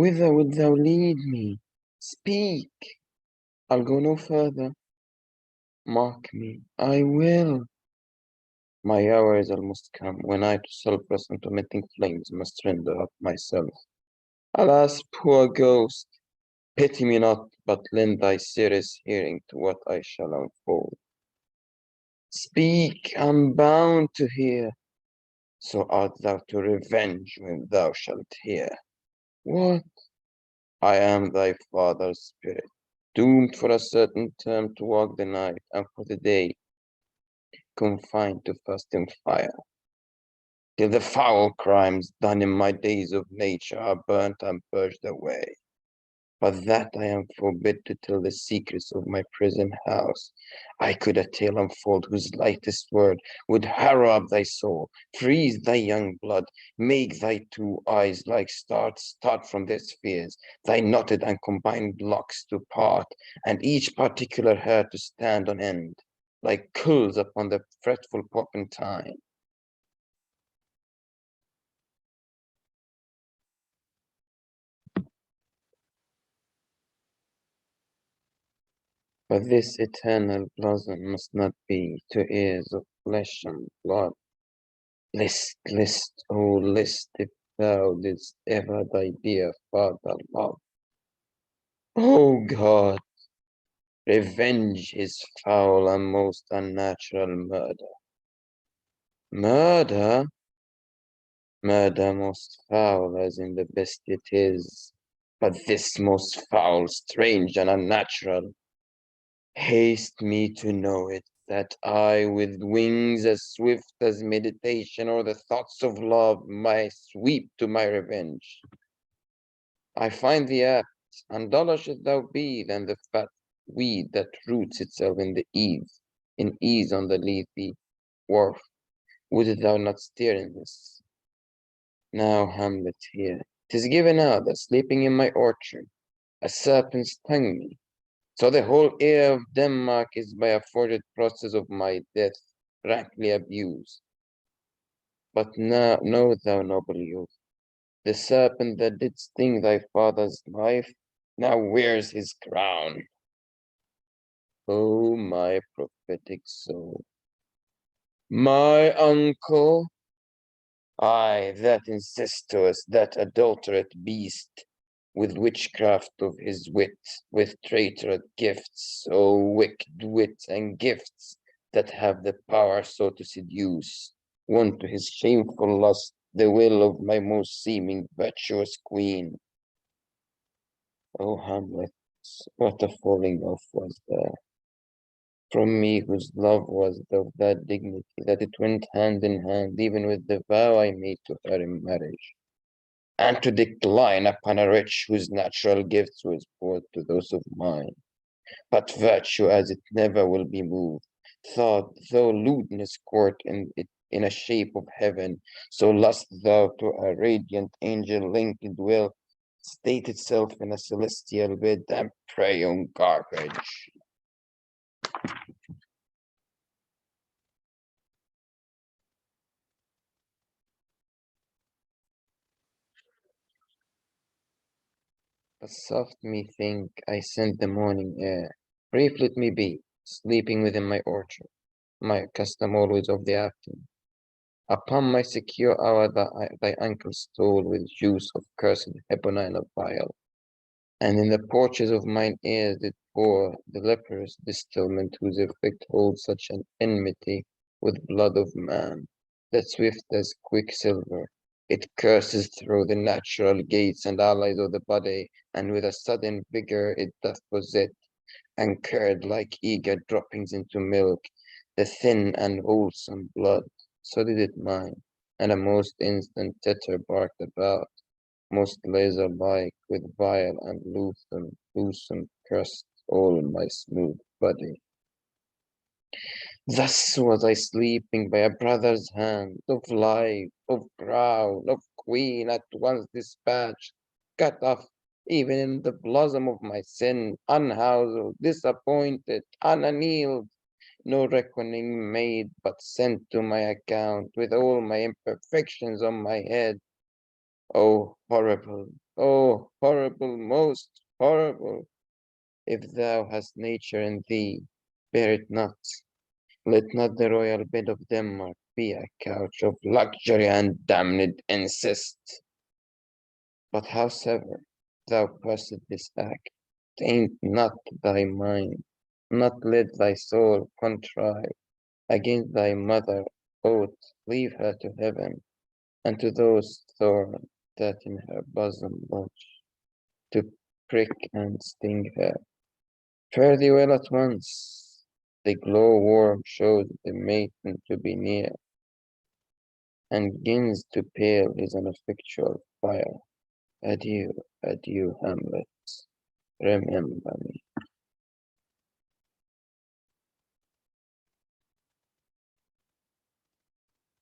Whither wilt thou lead me? Speak! I'll go no further. Mock me, I will. My hour is almost come, when I to sulphurous and tormenting flames must render up myself. Alas, poor ghost, pity me not, but lend thy serious hearing to what I shall unfold. Speak, I'm bound to hear, so art thou to revenge when thou shalt hear. What? I am thy father's spirit, doomed for a certain term to walk the night, and for the day confined to fast in fire, till the foul crimes done in my days of nature are burnt and purged away. But that I am forbid to tell the secrets of my prison house. I could a tale unfold whose lightest word would harrow up thy soul, freeze thy young blood, make thy two eyes like stars start from their spheres, thy knotted and combined locks to part, and each particular hair to stand on end, like quills upon the fretful porpentine. But this eternal blossom must not be to ears of flesh and blood. List, list, oh list, if thou didst ever thy dear father love. O God, revenge his foul and most unnatural murder. Murder? Murder most foul as in the best it is, but this most foul, strange and unnatural. Haste me to know it, that I with wings as swift as meditation or the thoughts of love might sweep to my revenge. I find thee apt, and duller should thou be than the fat weed that roots itself in ease on the leafy wharf. Wouldst thou not steer in this? Now, Hamlet, here, 'tis given out that sleeping in my orchard, a serpent stung me. So the whole air of Denmark is by a forged process of my death rankly abused. But now know thou, noble youth, the serpent that did sting thy father's life now wears his crown. O my prophetic soul, my uncle, I, that incestuous, that adulterate beast, with witchcraft of his wit, with traitorous gifts, O wicked wit and gifts that have the power so to seduce one to his shameful lust, the will of my most seeming virtuous queen. O Hamlet, what a falling off was there from me whose love was of that dignity that it went hand in hand even with the vow I made to her in marriage, and to decline upon a wretch whose natural gifts was poured to those of mine. But virtue as it never will be moved, thought though lewdness court in it in a shape of heaven, so lust thou to a radiant angel linked will state itself in a celestial bed and prey on garbage. But soft methink I scent the morning air. Brief let me be, sleeping within my orchard, my custom always of the afternoon. Upon my secure hour thy uncle stole with juice of cursed Hebonina vile, and in the porches of mine ears did pour the leprous distilment whose effect holds such an enmity with blood of man, that swift as quicksilver it curses through the natural gates and allies of the body, and with a sudden vigor it doth possess, and curd like eager droppings into milk, the thin and wholesome blood. So did it mine, and a most instant tetter barked about, most laser-like, with vile and loathsome crust all my smooth body. Thus was I sleeping by a brother's hand, of life, of crown, of queen, at once dispatched, cut off, even in the blossom of my sin, unhoused, disappointed, unannealed, no reckoning made, but sent to my account, with all my imperfections on my head. Oh, horrible, Oh, horrible, most horrible! If thou hast nature in thee, bear it not. Let not the royal bed of Denmark be a couch of luxury and damned incest. But howsoever thou pursed this act, taint not thy mind, not let thy soul contrive against thy mother oath, leave her to heaven, and to those thorns that in her bosom lodge, to prick and sting her. Fare thee well at once. The glow-worm shows the maiden to be near, and begins to pale his ineffectual fire. Adieu, adieu, Hamlet, remember me.